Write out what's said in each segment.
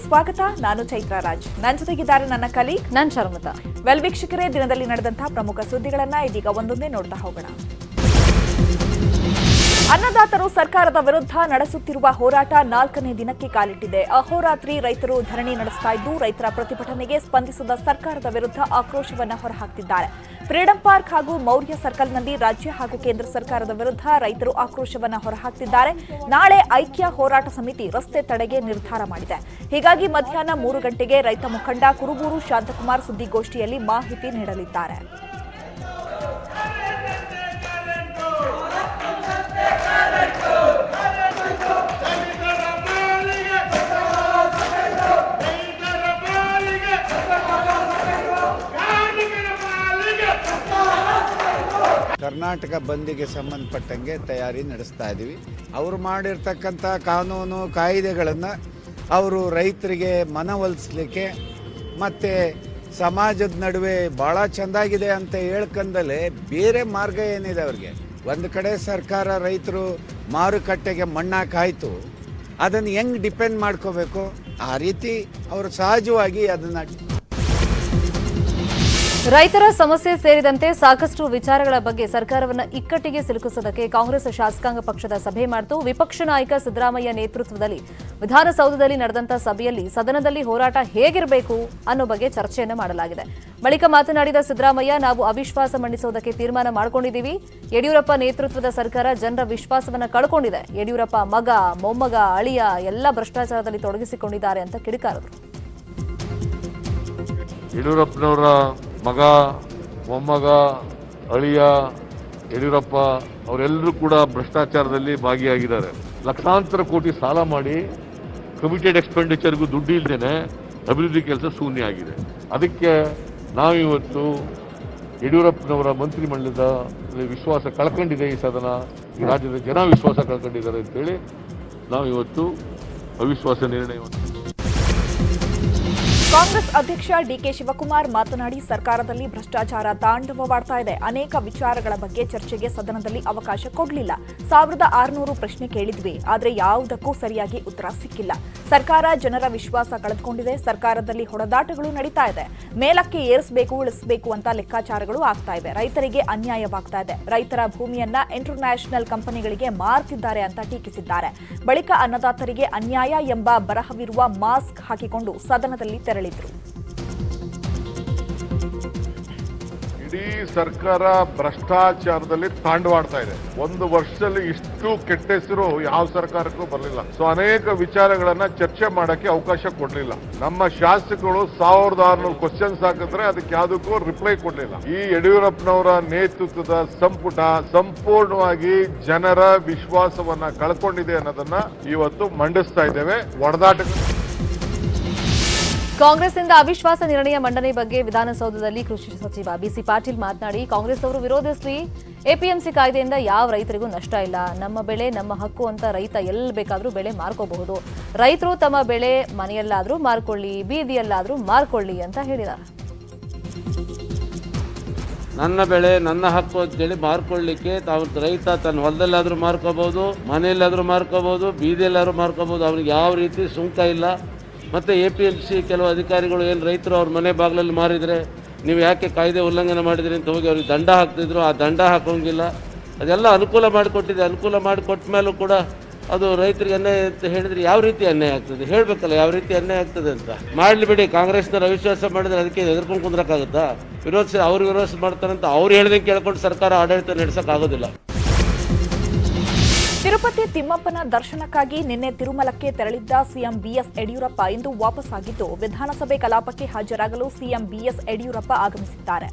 ಸ್ವಾಗತ. ನಾನು ಚೈತ್ರ ರಾಜ್. ನನ್ನ ಜೊತೆಗಿದ್ದಾರೆ ನನ್ನ ಕಲೀಗ್ ನಾನು ಶರ್ಮತಾ. ವೀಕ್ಷಕರೇ, ದಿನದಲ್ಲಿ ನಡೆದಂತಹ ಪ್ರಮುಖ ಸುದ್ದಿಗಳನ್ನ ಇದೀಗ ಒಂದೊಂದೇ ನೋಡ್ತಾ ಹೋಗೋಣ. ಅನ್ನದಾತರು ಸರ್ಕಾರದ ವಿರುದ್ಧ ನಡೆಸುತ್ತಿರುವ ಹೋರಾಟ 4ನೇ ದಿನಕ್ಕೆ ಕಾಲಿಟ್ಟಿದೆ. ಅಹೋರಾತ್ರಿ ರೈತರು ಧರಣಿ ನಡೆಸ್ತಾ ಇದ್ದು, ರೈತರ ಪ್ರತಿಭಟನೆಗೆ ಸ್ಪಂದಿಸಿದ ಸರ್ಕಾರದ ವಿರುದ್ಧ ಆಕ್ರೋಶವನ್ನು ಹೊರಹಾಕ್ತಿದ್ದಾರೆ. ಫ್ರೀಡಂ ಪಾರ್ಕ್ ಹಾಗೂ ಮೌರ್ಯ ಸರ್ಕಲ್ನಲ್ಲಿ ರಾಜ್ಯ ಹಾಗೂ ಕೇಂದ್ರ ಸರ್ಕಾರದ ವಿರುದ್ಧ ರೈತರು ಆಕ್ರೋಶವನ್ನು ಹೊರಹಾಕ್ತಿದ್ದಾರೆ. ನಾಳೆ ಐಕ್ಯ ಹೋರಾಟ ಸಮಿತಿ ರಸ್ತೆ ತಡೆಗೆ ನಿರ್ಧಾರ ಮಾಡಿದೆ. ಹೀಗಾಗಿ ಮಧ್ಯಾಹ್ನ 3 ಗಂಟೆಗೆ ರೈತ ಮುಖಂಡ ಕುರುಬೂರು ಶಾಂತಕುಮಾರ್ ಸುದ್ದಿಗೋಷ್ಠಿಯಲ್ಲಿ ಮಾಹಿತಿ ನೀಡಲಿದ್ದಾರೆ. ಕರ್ನಾಟಕ ಬಂದಿಗೆ ಸಂಬಂಧಪಟ್ಟಂಗೆ ತಯಾರಿ ನಡೆಸ್ತಾ ಇದ್ದೀವಿ. ಅವರು ಮಾಡಿರ್ತಕ್ಕಂಥ ಕಾನೂನು ಕಾಯ್ದೆಗಳನ್ನು ಅವರು ರೈತರಿಗೆ ಮನವೊಲಿಸಲಿಕ್ಕೆ ಮತ್ತು ಸಮಾಜದ ನಡುವೆ ಭಾಳ ಚೆಂದಾಗಿದೆ ಅಂತ ಹೇಳ್ಕೊಂಡಲೇ ಬೇರೆ ಮಾರ್ಗ ಏನಿದೆ ಅವ್ರಿಗೆ. ಒಂದು ಕಡೆ ಸರ್ಕಾರ ರೈತರು ಮಾರುಕಟ್ಟೆಗೆ ಮಣ್ಣಾಕಾಯ್ತು, ಅದನ್ನು ಹೆಂಗೆ ಡಿಪೆಂಡ್ ಮಾಡ್ಕೋಬೇಕು, ಆ ರೀತಿ ಅವರು ಸಹಜವಾಗಿ ಅದನ್ನು ರೈತರ ಸಮಸ್ಯೆ ಸೇರಿದಂತೆ ಸಾಕಷ್ಟು ವಿಚಾರಗಳ ಬಗ್ಗೆ ಸರ್ಕಾರವನ್ನು ಇಕ್ಕಟ್ಟಿಗೆ ಸಿಲುಕಿಸುವುದಕ್ಕೆ ಕಾಂಗ್ರೆಸ್ ಶಾಸಕಾಂಗ ಪಕ್ಷದ ಸಭೆ ಮಾಡಿತು. ವಿಪಕ್ಷ ನಾಯಕ ಸಿದ್ದರಾಮಯ್ಯ ನೇತೃತ್ವದಲ್ಲಿ ವಿಧಾನಸೌಧದಲ್ಲಿ ನಡೆದಂತ ಸಭೆಯಲ್ಲಿ ಸದನದಲ್ಲಿ ಹೋರಾಟ ಹೇಗಿರಬೇಕು ಅನ್ನೋ ಬಗ್ಗೆ ಚರ್ಚೆಯನ್ನು ಮಾಡಲಾಗಿದೆ. ಬಳಿಕ ಮಾತನಾಡಿದ ಸಿದ್ದರಾಮಯ್ಯ, ನಾವು ಅವಿಶ್ವಾಸ ಮಂಡಿಸುವುದಕ್ಕೆ ತೀರ್ಮಾನ ಮಾಡಿಕೊಂಡಿದ್ದೀವಿ. ಯಡಿಯೂರಪ್ಪ ನೇತೃತ್ವದ ಸರ್ಕಾರ ಜನರ ವಿಶ್ವಾಸವನ್ನು ಕಳ್ಕೊಂಡಿದೆ. ಯಡಿಯೂರಪ್ಪ ಮಗ, ಮೊಮ್ಮಗ, ಅಳಿಯ ಎಲ್ಲ ಭ್ರಷ್ಟಾಚಾರದಲ್ಲಿ ತೊಡಗಿಸಿಕೊಂಡಿದ್ದಾರೆ ಅಂತ ಕಿಡಿಕಾರರು. ಯಡಿಯೂರಪ್ಪನವರ ಮಗ, ಮೊಮ್ಮಗ, ಅಳಿಯ ಯಡಿಯೂರಪ್ಪ ಅವರೆಲ್ಲರೂ ಕೂಡ ಭ್ರಷ್ಟಾಚಾರದಲ್ಲಿ ಭಾಗಿಯಾಗಿದ್ದಾರೆ. ಲಕ್ಷಾಂತರ ಕೋಟಿ ಸಾಲ ಮಾಡಿ ಕಮಿಟೆಡ್ ಎಕ್ಸ್ಪೆಂಡಿಚರ್ಗೂ ದುಡ್ಡು ಇಲ್ಲದೇನೆ ಅಭಿವೃದ್ಧಿ ಕೆಲಸ ಶೂನ್ಯ ಆಗಿದೆ. ಅದಕ್ಕೆ ನಾವಿವತ್ತು ಯಡಿಯೂರಪ್ಪನವರ ಮಂತ್ರಿಮಂಡಲದ ವಿಶ್ವಾಸ ಕಳ್ಕೊಂಡಿದೆ ಈ ಸದನ, ಈ ರಾಜ್ಯದ ಜನ ವಿಶ್ವಾಸ ಕಳ್ಕೊಂಡಿದ್ದಾರೆ ಅಂತೇಳಿ ನಾವಿವತ್ತು ಅವಿಶ್ವಾಸ ನಿರ್ಣಯವನ್ನು. ಕಾಂಗ್ರೆಸ್ ಅಧ್ಯಕ್ಷ ಡಿಕೆ ಶಿವಕುಮಾರ್ ಮಾತನಾಡಿ, ಸರ್ಕಾರದಲ್ಲಿ ಭ್ರಷ್ಟಾಚಾರ ತಾಂಡವವಾಡ್ತಾ ಇದೆ. ಅನೇಕ ವಿಚಾರಗಳ ಬಗ್ಗೆ ಚರ್ಚೆಗೆ ಸದನದಲ್ಲಿ ಅವಕಾಶ ಕೊಡಲಿಲ್ಲ. 1600 ಪ್ರಶ್ನೆ ಕೇಳಿದ್ವಿ, ಆದರೆ ಯಾವುದಕ್ಕೂ ಸರಿಯಾಗಿ ಉತ್ತರ ಸಿಕ್ಕಿಲ್ಲ. ಸರ್ಕಾರ ಜನರ ವಿಶ್ವಾಸ ಕಳೆದುಕೊಂಡಿದೆ. ಸರ್ಕಾರದಲ್ಲಿ ಹೊಡೆದಾಟಗಳು ನಡೀತಾ ಇದೆ. ಮೇಲಕ್ಕೆ ಏರಿಸಬೇಕು, ಇಳಿಸಬೇಕು ಅಂತ ಲೆಕ್ಕಾಚಾರಗಳು ಆಗ್ತಾ ಇವೆ. ರೈತರಿಗೆ ಅನ್ಯಾಯವಾಗ್ತಾ ಇದೆ. ರೈತರ ಭೂಮಿಯನ್ನ ಇಂಟರ್ನ್ಯಾಷನಲ್ ಕಂಪನಿಗಳಿಗೆ ಮಾರ್ತಿದ್ದಾರೆ ಅಂತ ಟೀಕಿಸಿದ್ದಾರೆ. ಬಳಿಕ ಅನ್ನದಾತರಿಗೆ ಅನ್ಯಾಯ ಎಂಬ ಬರಹವಿರುವ ಮಾಸ್ಕ್ ಹಾಕಿಕೊಂಡು ಸದನದಲ್ಲಿ ತೆರಳಿದರು. ಇಡೀ ಸರ್ಕಾರ ಭ್ರಷ್ಟಾಚಾರದಲ್ಲಿ ತಾಂಡವಾಡ್ತಾ ಇದೆ. ಒಂದು ವರ್ಷದಲ್ಲಿ ಇಷ್ಟು ಕೆಟ್ಟ ಹೆಸರು ಯಾವ ಸರ್ಕಾರಕ್ಕೂ ಬರಲಿಲ್ಲ. ಸೊ ಅನೇಕ ವಿಚಾರಗಳನ್ನ ಚರ್ಚೆ ಮಾಡಕ್ಕೆ ಅವಕಾಶ ಕೊಡ್ಲಿಲ್ಲ. ನಮ್ಮ ಶಾಸಕರು 1600 ಕ್ವಶನ್ಸ್ ಹಾಕಿದ್ರೆ ಅದಕ್ಕೆ ಯಾವುದಕ್ಕೂ ರಿಪ್ಲೈ ಕೊಡ್ಲಿಲ್ಲ. ಈ ಯಡಿಯೂರಪ್ಪನವರ ನೇತೃತ್ವದ ಸಂಪುಟ ಸಂಪೂರ್ಣವಾಗಿ ಜನರ ವಿಶ್ವಾಸವನ್ನ ಕಳ್ಕೊಂಡಿದೆ ಅನ್ನೋದನ್ನ ಇವತ್ತು ಮಂಡಿಸ್ತಾ ಇದ್ದೇವೆ. ಒಡೆದಾಟ ಕಾಂಗ್ರೆಸ್ನಿಂದ ಅವಿಶ್ವಾಸ ನಿರ್ಣಯ ಮಂಡನೆ ಬಗ್ಗೆ ವಿಧಾನಸೌಧದಲ್ಲಿ ಕೃಷಿ ಸಚಿವ ಬಿಸಿ ಪಾಟೀಲ್ ಮಾತನಾಡಿ, ಕಾಂಗ್ರೆಸ್ ಅವರು ವಿರೋಧಿಸಿ ಎಪಿಎಂಸಿ ಕಾಯ್ದೆಯಿಂದ ಯಾವ ರೈತರಿಗೂ ನಷ್ಟ ಇಲ್ಲ. ನಮ್ಮ ಬೆಳೆ ನಮ್ಮ ಹಕ್ಕು ಅಂತ ರೈತ ಎಲ್ಲಿ ಬೇಕಾದರೂ ಬೆಳೆ ಮಾರ್ಕೋಬಹುದು. ರೈತರು ತಮ್ಮ ಬೆಳೆ ಮನೆಯಲ್ಲಾದರೂ ಮಾರ್ಕೊಳ್ಳಿ, ಬೀದಿಯಲ್ಲಾದರೂ ಮಾರ್ಕೊಳ್ಳಿ ಅಂತ ಹೇಳಿದ್ದಾರೆ. ನನ್ನ ಬೆಳೆ ನನ್ನ ಹಕ್ಕು ಅಂತೇಳಿ ಮಾರ್ಕೊಳ್ಳಿಕ್ಕೆ ತಾವು ರೈತ ತನ್ನ ಹೊಲದಲ್ಲಾದರೂ ಮಾರ್ಕೋಬಹುದು, ಮನೆಯಲ್ಲಾದರೂ ಮಾರ್ಕೋಬಹುದು, ಬೀದಿಯಲ್ಲಾದರೂ ಮಾರ್ಕೋಬಹುದು. ಅವ್ರಿಗೆ ಯಾವ ರೀತಿ ಸುಂಕ ಇಲ್ಲ. ಮತ್ತು APMC ಕೆಲವು ಅಧಿಕಾರಿಗಳು ಏನು ರೈತರು ಅವ್ರ ಮನೆ ಬಾಗಿಲಲ್ಲಿ ಮಾರಿದರೆ ನೀವು ಯಾಕೆ ಕಾಯ್ದೆ ಉಲ್ಲಂಘನೆ ಮಾಡಿದ್ರಿ ಅಂತ ಹೋಗಿ ಅವ್ರಿಗೆ ದಂಡ ಹಾಕ್ತಿದ್ರು. ಆ ದಂಡ ಹಾಕೋಂಗಿಲ್ಲ. ಅದೆಲ್ಲ ಅನುಕೂಲ ಮಾಡಿಕೊಟ್ಟಿದೆ. ಅನುಕೂಲ ಮಾಡಿಕೊಟ್ಟ ಮೇಲೂ ಕೂಡ ಅದು ರೈತರಿಗೆ ಅನ್ಯಾಯ ಅಂತ ಹೇಳಿದ್ರೆ ಯಾವ ರೀತಿ ಅನ್ಯಾಯ ಆಗ್ತದೆ ಹೇಳಬೇಕಲ್ಲ, ಯಾವ ರೀತಿ ಅನ್ಯಾಯ ಆಗ್ತದೆ ಅಂತ. ಮಾಡಲಿ ಬಿಡಿ, ಕಾಂಗ್ರೆಸ್ನವ್ರು ಅವಿಶ್ವಾಸ ಮಾಡಿದ್ರೆ ಅದಕ್ಕೆ ಎದುರ್ಕೊಂಡು ಕುಂದ್ರಕ್ಕಾಗುತ್ತಾ? ವಿರೋಧ ಮಾಡ್ತಾರಂತ ಅವ್ರು ಹೇಳ್ದಂಗೆ ಕೇಳ್ಕೊಂಡು ಸರ್ಕಾರ ಆಡಳಿತ ನಡೆಸೋಕ್ಕಾಗೋದಿಲ್ಲ. ತಿರುಪತಿ ತಿಮ್ಮಪ್ಪನ ದರ್ಶನಕ್ಕಾಗಿ ನಿನ್ನೆ ತಿರುಮಲಕ್ಕೆ ತೆರಳಿದ್ದ ಸಿಎಂ ಬಿಎಸ್ ಯಡಿಯೂರಪ್ಪ ಇಂದು ವಾಪಸ್ಸಾಗಿದ್ದು, ವಿಧಾನಸಭೆ ಕಲಾಪಕ್ಕೆ ಹಾಜರಾಗಲು ಸಿಎಂ ಬಿಎಸ್ ಯಡಿಯೂರಪ್ಪ ಆಗಮಿಸಿದ್ದಾರೆ.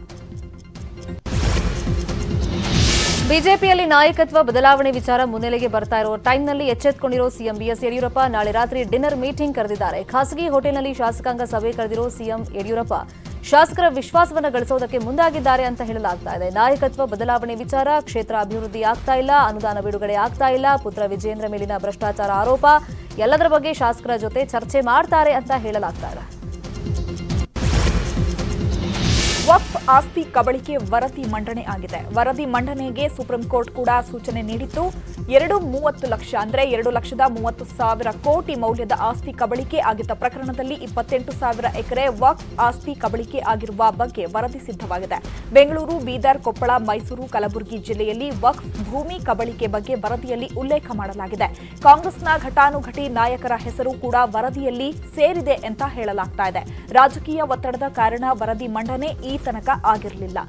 ಬಿಜೆಪಿಯಲ್ಲಿ ನಾಯಕತ್ವ ಬದಲಾವಣೆ ವಿಚಾರ ಮುನ್ನೆಲೆಗೆ ಬರ್ತಾ ಇರೋ ಟೈಮ್ನಲ್ಲಿ ಎಚ್ಚೆತ್ತುಕೊಂಡಿರೋ ಸಿಎಂ ಬಿಎಸ್ ಯಡಿಯೂರಪ್ಪ ನಾಳೆ ರಾತ್ರಿ ಡಿನ್ನರ್ ಮೀಟಿಂಗ್ ಕರೆದಿದ್ದಾರೆ. ಖಾಸಗಿ ಹೋಟೆಲ್ನಲ್ಲಿ ಶಾಸಕಾಂಗ ಸಭೆ ಕರೆದಿರೋ ಸಿಎಂ ಯಡಿಯೂರಪ್ಪ ಶಾಸಕರ ವಿಶ್ವಾಸವನ್ನು ಗಳಿಸುವುದಕ್ಕೆ ಮುಂದಾಗಿದ್ದಾರೆ ಅಂತ ಹೇಳಲಾಗ್ತಾ ಇದೆ. ನಾಯಕತ್ವ ಬದಲಾವಣೆ ವಿಚಾರ, ಕ್ಷೇತ್ರ ಅಭಿವೃದ್ಧಿ ಆಗ್ತಾ ಇಲ್ಲ, ಅನುದಾನ ಬಿಡುಗಡೆ ಆಗ್ತಾ ಇಲ್ಲ, ಪುತ್ರ ವಿಜೇಂದ್ರ ಮೇಲಿನ ಭ್ರಷ್ಟಾಚಾರ ಆರೋಪ, ಎಲ್ಲದರ ಬಗ್ಗೆ ಶಾಸಕರ ಜೊತೆ ಚರ್ಚೆ ಮಾಡ್ತಾರೆ ಅಂತ ಹೇಳಲಾಗ್ತಾ ಇದೆ. ವಕ್ಫ್ ಆಸ್ತಿ ಕಬಳಿಕೆ ವರದಿ ಮಂಡನೆ ಆಗಿದೆ. ವರದಿ ಮಂಡನೆಗೆ ಸುಪ್ರೀಂ ಕೋರ್ಟ್ ಕೂಡ ಸೂಚನೆ ನೀಡಿತ್ತು. 230 ಲಕ್ಷ ಅಂದ್ರೆ 2,30,000 ಕೋಟಿ ಮೌಲ್ಯದ ಆಸ್ತಿ ಕಬಳಿಕೆ ಆಗಿದ್ದ ಪ್ರಕರಣದಲ್ಲಿ 28,000 ಎಕರೆ ವಕ್ಫ್ ಆಸ್ತಿ ಕಬಳಿಕೆ ಆಗಿರುವ ಬಗ್ಗೆ ವರದಿ ಸಿದ್ಧವಾಗಿದೆ. ಬೆಂಗಳೂರು, ಬೀದರ್, ಕೊಪ್ಪಳ, ಮೈಸೂರು, ಕಲಬುರಗಿ ಜಿಲ್ಲೆಯಲ್ಲಿ ವಕ್ಫ್ ಭೂಮಿ ಕಬಳಿಕೆ ಬಗ್ಗೆ ವರದಿಯಲ್ಲಿ ಉಲ್ಲೇಖ ಮಾಡಲಾಗಿದೆ. ಕಾಂಗ್ರೆಸ್ನ ಘಟಾನುಘಟಿ ನಾಯಕರ ಹೆಸರು ಕೂಡ ವರದಿಯಲ್ಲಿ ಸೇರಿದೆ ಅಂತ ಹೇಳಲಾಗ್ತಾ ಇದೆ. ರಾಜಕೀಯ ಒತ್ತಡದ ಕಾರಣ ವರದಿ ಮಂಡನೆ ಈ ತನಕ ಆಗಿರಲಿಲ್ಲ.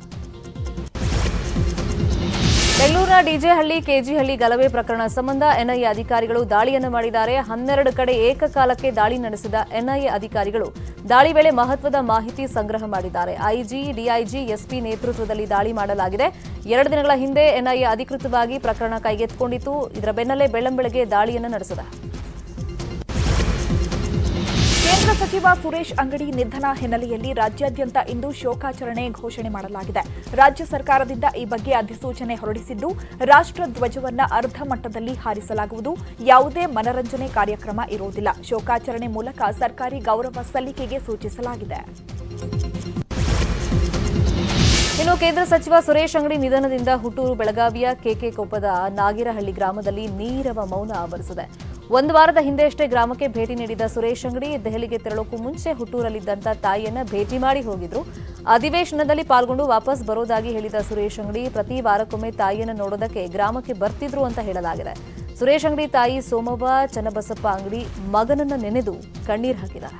ಬೆಂಗಳೂರಿನ ಡಿಜೆಹಳ್ಳಿ, ಕೆಜಿಹಳ್ಳಿ ಗಲಭೆ ಪ್ರಕರಣ ಸಂಬಂಧ ಎನ್ಐಎ ಅಧಿಕಾರಿಗಳು ದಾಳಿಯನ್ನು ಮಾಡಿದ್ದಾರೆ. 12 ಕಡೆ ಏಕಕಾಲಕ್ಕೆ ದಾಳಿ ನಡೆಸಿದ ಎನ್ಐಎ ಅಧಿಕಾರಿಗಳು ದಾಳಿ ವೇಳೆ ಮಹತ್ವದ ಮಾಹಿತಿ ಸಂಗ್ರಹ ಮಾಡಿದ್ದಾರೆ. ಐಜಿ, ಡಿಐಜಿ, ಎಸ್ಪಿ ನೇತೃತ್ವದಲ್ಲಿ ದಾಳಿ ಮಾಡಲಾಗಿದೆ. 2 ದಿನಗಳ ಹಿಂದೆ ಎನ್ಐಎ ಅಧಿಕೃತವಾಗಿ ಪ್ರಕರಣ ಕೈಗೆತ್ತಿಕೊಂಡಿತ್ತು. ಇದರ ಬೆನ್ನಲ್ಲೇ ಬೆಳ್ಳಂಬೆಳಗ್ಗೆ ದಾಳಿಯನ್ನು ನಡೆಸಿದೆ. ಕೇಂದ್ರ ಸಚಿವ ಸುರೇಶ್ ಅಂಗಡಿ ನಿಧನ ಹಿನ್ನೆಲೆಯಲ್ಲಿ ರಾಜ್ಯಾದ್ಯಂತ ಇಂದು ಶೋಕಾಚರಣೆ ಘೋಷಣೆ ಮಾಡಲಾಗಿದೆ. ರಾಜ್ಯ ಸರ್ಕಾರದಿಂದ ಈ ಬಗ್ಗೆ ಅಧಿಸೂಚನೆ ಹೊರಡಿಸಿದ್ದು, ರಾಷ್ಟ್ರ ಧ್ವಜವನ್ನ ಅರ್ಧ ಮಟ್ಟದಲ್ಲಿ ಹಾರಿಸಲಾಗುವುದು. ಯಾವುದೇ ಮನರಂಜನೆ ಕಾರ್ಯಕ್ರಮ ಇರುವುದಿಲ್ಲ. ಶೋಕಾಚರಣೆ ಮೂಲಕ ಸರ್ಕಾರಿ ಗೌರವ ಸಲ್ಲಿಕೆಗೆ ಸೂಚಿಸಲಾಗಿದೆ. ಇನ್ನು ಕೇಂದ್ರ ಸಚಿವ ಸುರೇಶ್ ಅಂಗಡಿ ನಿಧನದಿಂದ ಹುಟ್ಟೂರು ಬೆಳಗಾವಿಯ ಕೆಕೆ ಕೊಪ್ಪದ ನಾಗಿರಹಳ್ಳಿ ಗ್ರಾಮದಲ್ಲಿ ನೀರವ ಮೌನ ಆವರಿಸಿದೆ. 1 ವಾರದ ಹಿಂದೆಯಷ್ಟೇ ಗ್ರಾಮಕ್ಕೆ ಭೇಟಿ ನೀಡಿದ ಸುರೇಶ್ ಅಂಗಡಿ ದೆಹಲಿಗೆ ತೆರಳೋಕ್ಕೂ ಮುಂಚೆ ಹುಟ್ಟೂರಲ್ಲಿದ್ದಂಥ ತಾಯಿಯನ್ನ ಭೇಟಿ ಮಾಡಿ ಹೋಗಿದ್ರು. ಅಧಿವೇಶನದಲ್ಲಿ ಪಾಲ್ಗೊಂಡು ವಾಪಸ್ ಬರೋದಾಗಿ ಹೇಳಿದ ಸುರೇಶ್ ಅಂಗಡಿ ಪ್ರತಿ ವಾರಕ್ಕೊಮ್ಮೆ ತಾಯಿಯನ್ನು ನೋಡೋದಕ್ಕೆ ಗ್ರಾಮಕ್ಕೆ ಬರ್ತಿದ್ರು ಅಂತ ಹೇಳಲಾಗಿದೆ. ಸುರೇಶ್ ಅಂಗಡಿ ತಾಯಿ ಸೋಮವ್ವ ಚನ್ನಬಸಪ್ಪ ಅಂಗಡಿ ಮಗನನ್ನ ನೆನೆದು ಕಣ್ಣೀರು ಹಾಕಿದ್ದಾರೆ.